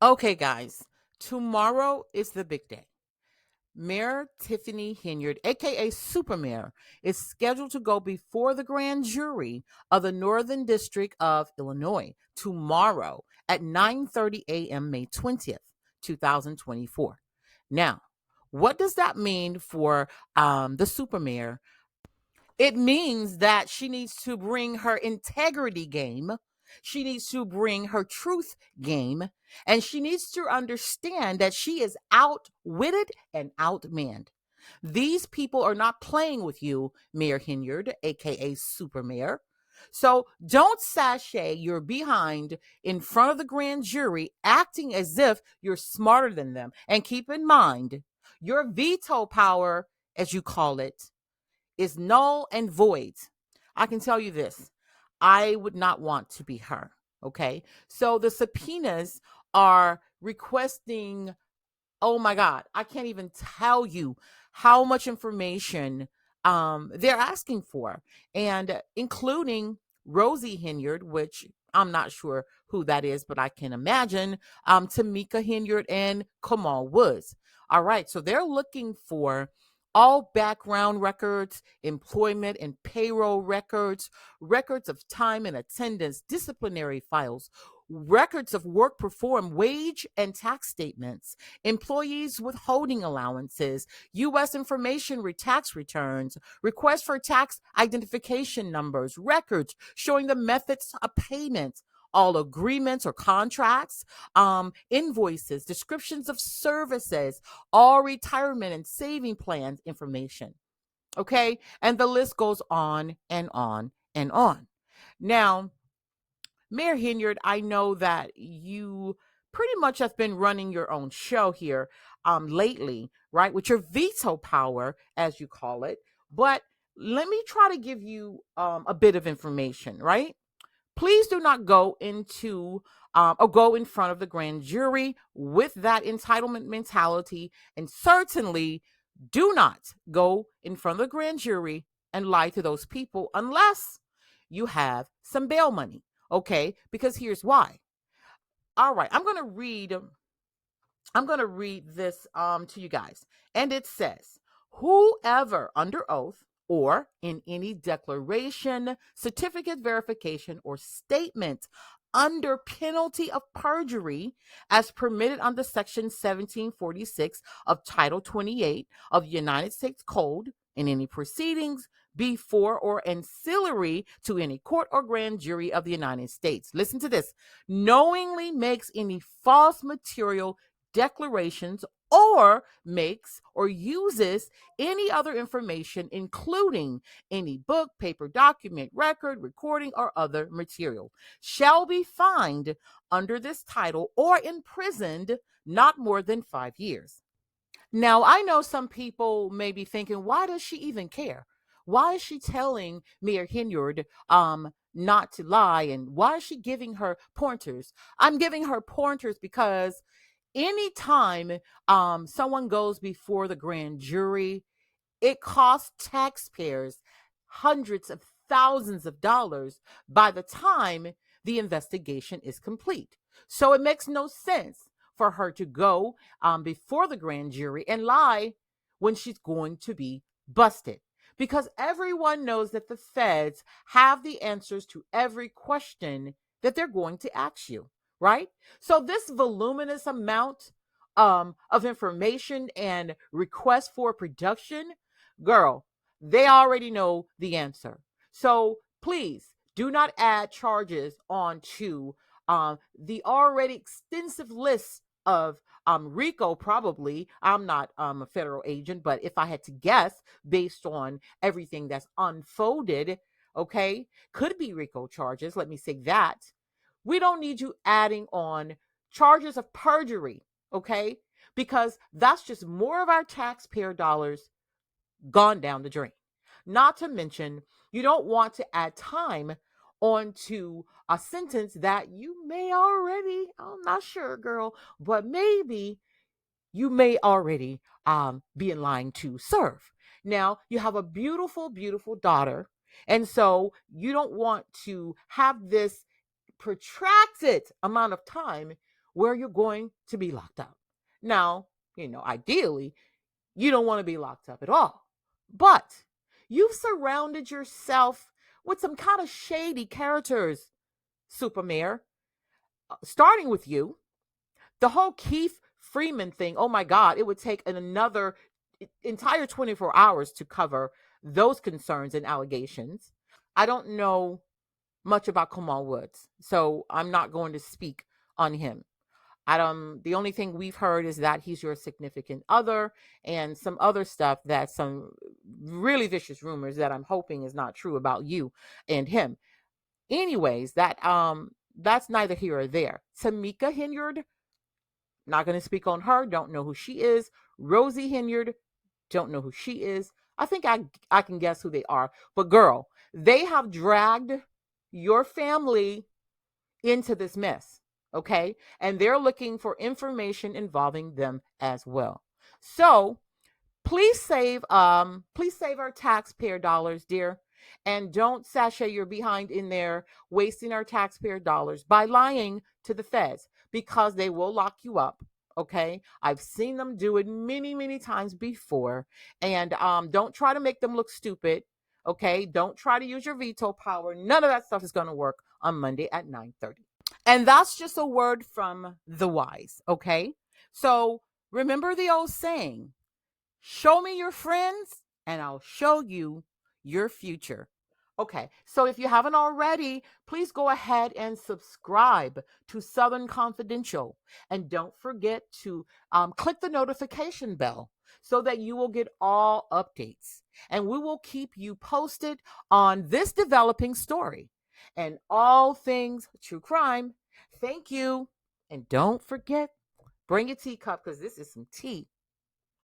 Okay, guys, tomorrow is the big day. Mayor Tiffany Henyard, aka Super Mayor, is scheduled to go before the grand jury of the Northern District of Illinois tomorrow at 9:30 a.m. May 20th, 2024. Now, what does that mean for the Super Mayor? It means that she needs to bring her integrity game. She needs to bring her truth game. And she needs to understand that she is outwitted and outmanned. These people are not playing with you, Mayor Henyard, aka Super Mayor. So don't sashay your behind in front of the grand jury acting as if you're smarter than them. And keep in mind, your veto power, as you call it, is null and void. I can tell you this. I would not want to be her. Okay. So the subpoenas are requesting, oh my God, I can't even tell you how much information they're asking for, and including Rosie Henyard, which I'm not sure who that is, but I can imagine Tamika Henyard and Kamal Woods. All right, so they're looking for all background records, employment and payroll records, records of time and attendance, disciplinary files, records of work performed, wage and tax statements, employees withholding allowances, U.S. information tax returns, requests for tax identification numbers, records showing the methods of payment, all agreements or contracts, invoices, descriptions of services, all retirement and saving plans information. Okay. And the list goes on and on and on. Now, Mayor Henyard, I know that you pretty much have been running your own show here lately, right? With your veto power, as you call it. But let me try to give you a bit of information, right? Please do not go into or go in front of the grand jury with that entitlement mentality. And certainly do not go in front of the grand jury and lie to those people unless you have some bail money. Okay, because here's why. All right, I'm going to read this to you guys. And it says, whoever under oath or in any declaration, certificate, verification, or statement under penalty of perjury as permitted under section 1746 of Title 28 of the United States Code in any proceedings before or ancillary to any court or grand jury of the United States. Listen to this. Knowingly makes any false material declarations or makes or uses any other information, including any book, paper, document, record, recording, or other material, shall be fined under this title or imprisoned not more than 5 years. Now, I know some people may be thinking, why does she even care? Why is she telling Mayor Henyard not to lie? And why is she giving her pointers? I'm giving her pointers because anytime someone goes before the grand jury, it costs taxpayers hundreds of thousands of dollars by the time the investigation is complete. So it makes no sense for her to go before the grand jury and lie when she's going to be busted. Because everyone knows that the feds have the answers to every question that they're going to ask you, right? So this voluminous amount of information and request for production, girl, they already know the answer. So please do not add charges onto the already extensive list of RICO. Probably, I'm not a federal agent, but if I had to guess based on everything that's unfolded, okay, could be RICO charges. Let me say that. We don't need you adding on charges of perjury, okay? Because that's just more of our taxpayer dollars gone down the drain. Not to mention, you don't want to add time onto a sentence that you may already, I'm not sure, girl, but maybe you may already be in line to serve. Now, you have a beautiful, beautiful daughter. And so you don't want to have this protracted amount of time where you're going to be locked up. Now, ideally, you don't want to be locked up at all. But you've surrounded yourself with some kind of shady characters, Super Mayor, starting with you. The whole Keith Freeman thing, oh my God, it would take another entire 24 hours to cover those concerns and allegations. I don't know much about Kamal Woods, so I'm not going to speak on him. The only thing we've heard is that he's your significant other and some other stuff, that some really vicious rumors that I'm hoping is not true about you and him. Anyways, that's neither here or there. Tamika Henyard, not going to speak on her. Don't know who she is. Rosie Henyard, don't know who she is. I think I can guess who they are. But girl, they have dragged your family into this mess, okay? And they're looking for information involving them as well. So please save our taxpayer dollars, dear. And don't sashay your behind in there wasting our taxpayer dollars by lying to the feds, because they will lock you up. Okay, I've seen them do it many, many times before. And don't try to make them look stupid. Okay, don't try to use your veto power. None of that stuff is going to work on Monday at 9:30. And that's just a word from the wise. Okay, so remember the old saying, show me your friends and I'll show you your future. Okay, so if you haven't already, please go ahead and subscribe to Southern Confidential. And don't forget to click the notification bell so that you will get all updates. And we will keep you posted on this developing story and all things true crime. Thank you. And don't forget, bring your teacup, because this is some tea.